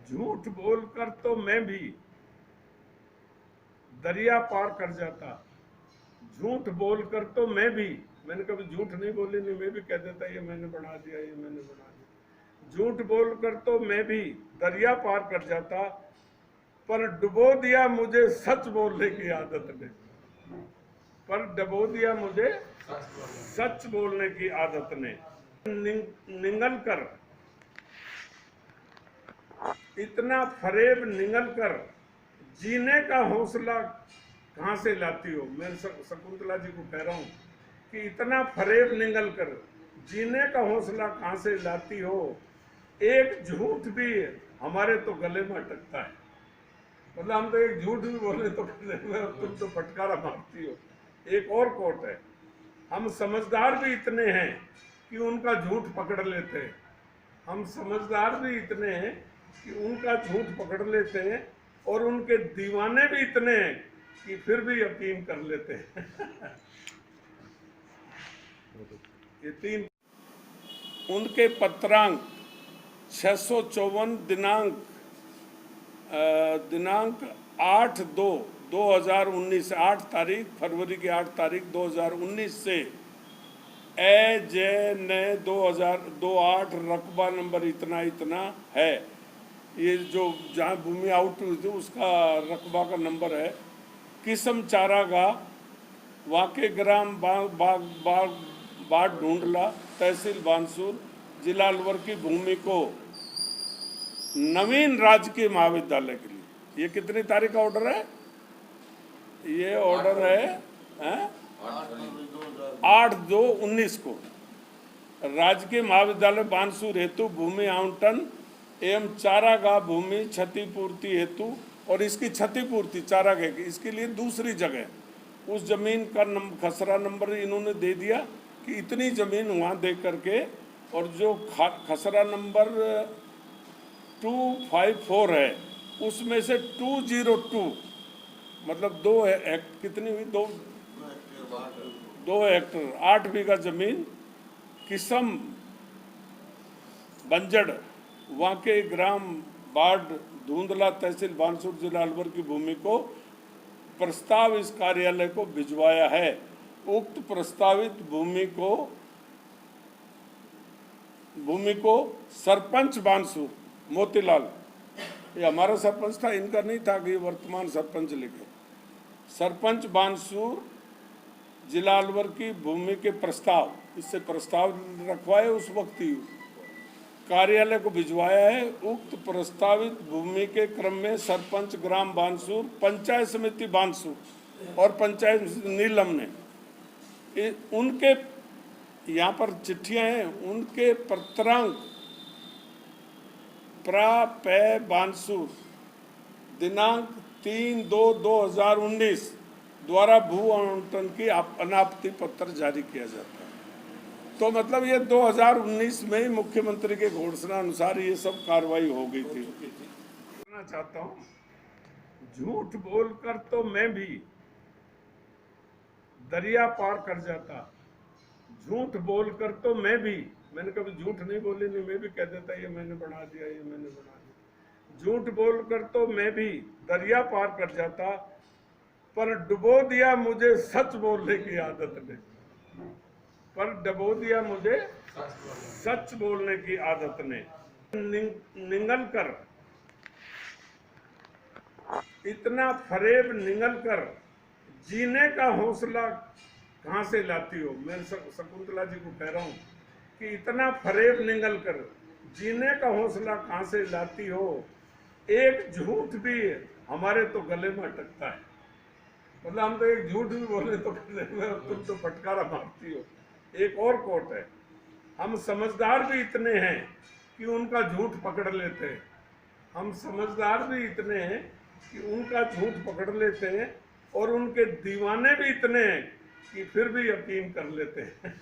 झूठ बोलकर तो मैं भी दरिया पार कर जाता। झूठ बोलकर तो मैंने कभी झूठ नहीं बोली, नहीं मैं भी कह देता ये मैंने बना दिया, ये मैंने बना दिया। झूठ बोलकर तो मैं भी दरिया पार कर जाता, पर डुबो दिया मुझे सच बोलने की आदत ने। पर डुबो दिया मुझे सच बोलने की आदत ने। निगल कर इतना फरेब निगल कर जीने का हौसला कहां से लाती हो। मैं शकुंतला जी को कह रहा हूं कि इतना फरेब निगल कर जीने का हौसला कहां से लाती हो। एक झूठ भी हमारे तो गले में अटकता है। मतलब हम तो एक झूठ भी बोले तो गले में तुम तो फटकारा मारती हो। एक और कोट है, हम समझदार भी इतने हैं कि उनका झूठ पकड़ लेते हैं। हम समझदार भी इतने हैं कि उनका झूठ पकड़ लेते हैं, और उनके दीवाने भी इतने हैं कि फिर भी यकीन कर लेते हैं। ये तीन उनके पत्रांक 654 दिनांक 8/2/2019, 8 तारीख फरवरी की 8 तारीख 2019 से AJ 2028 रकबा नंबर इतना इतना है। ये जो जहाँ भूमि आउट हुई थी उसका रकबा का नंबर है। किस्म चारागाह वाके ग्राम बाढ़ ढूंढला तहसील बानसूर जिला अलवर की भूमि को नवीन राजकीय महाविद्यालय के लिए। ये कितनी तारीख का ऑर्डर है? ये ऑर्डर है 8/2/19 को। राजकीय महाविद्यालय बानसूर हेतु भूमि आवंटन एवं चारागाह भूमि क्षतिपूर्ति हेतु, और इसकी क्षतिपूर्ति चारागाह की, इसके लिए दूसरी जगह उस जमीन का खसरा नंबर इन्होंने दे दिया कि इतनी जमीन वहाँ दे करके, और जो खसरा नंबर 254 है उसमें से 202 मतलब 2 कितनी हुई 2 हेक्टर 8 बीघा जमीन किस्म बंजड़ वाके ग्राम बाढ़ धुंधला तहसील बानसूर जिला अलवर की भूमि को प्रस्ताव इस कार्यालय को भिजवाया है। उक्त प्रस्तावित भूमि को सरपंच बानसूर मोतीलाल, ये हमारा सरपंच था, इनका नहीं था कि वर्तमान सरपंच लिखे, सरपंच बानसूर जिला अलवर की भूमि के प्रस्ताव, इससे प्रस्ताव रखवाए उस वक्त ही कार्यालय को भिजवाया है। उक्त प्रस्तावित भूमि के क्रम में सरपंच ग्राम बानसूर, पंचायत समिति बानसूर और पंचायत नीलम ने उनके यहाँ पर चिट्ठियां हैं, उनके पत्रांक प्रा बानसूर दिनांक 3/2/2019 द्वारा भू आवंटन की अनापत्ति पत्र जारी किया जाता है। तो मतलब ये 2019 में ही मुख्यमंत्री के घोषणा अनुसार ये सब कार्रवाई हो गई थी। कहना चाहता हूँ, झूठ बोलकर तो मैं भी दरिया पार कर जाता। झूठ बोलकर तो मैंने कभी झूठ नहीं बोली, नहीं मैं भी कह देता ये मैंने बना दिया, ये मैंने बना दिया। झूठ बोलकर तो मैं भी दरिया पार कर जाता, पर डुबो दिया मुझे सच बोलने की आदत ने। पर डुबो दिया मुझे सच बोलने की आदत ने। निगल कर इतना फरेब निगल कर जीने का हौसला कहां से लाती हो। मैं शकुंतला जी को कह रहा हूं कि इतना फरेब निगल कर जीने का हौसला कहां से लाती हो। एक झूठ भी हमारे तो गले में अटकता है। मतलब हम तो एक झूठ भी बोले तो गले में तुम तो फटकारा मारती हो। एक और कोट है, हम समझदार भी इतने हैं कि उनका झूठ पकड़ लेते हैं। हम समझदार भी इतने हैं कि उनका झूठ पकड़ लेते हैं, और उनके दीवाने भी इतने हैं कि फिर भी यकीन कर लेते हैं।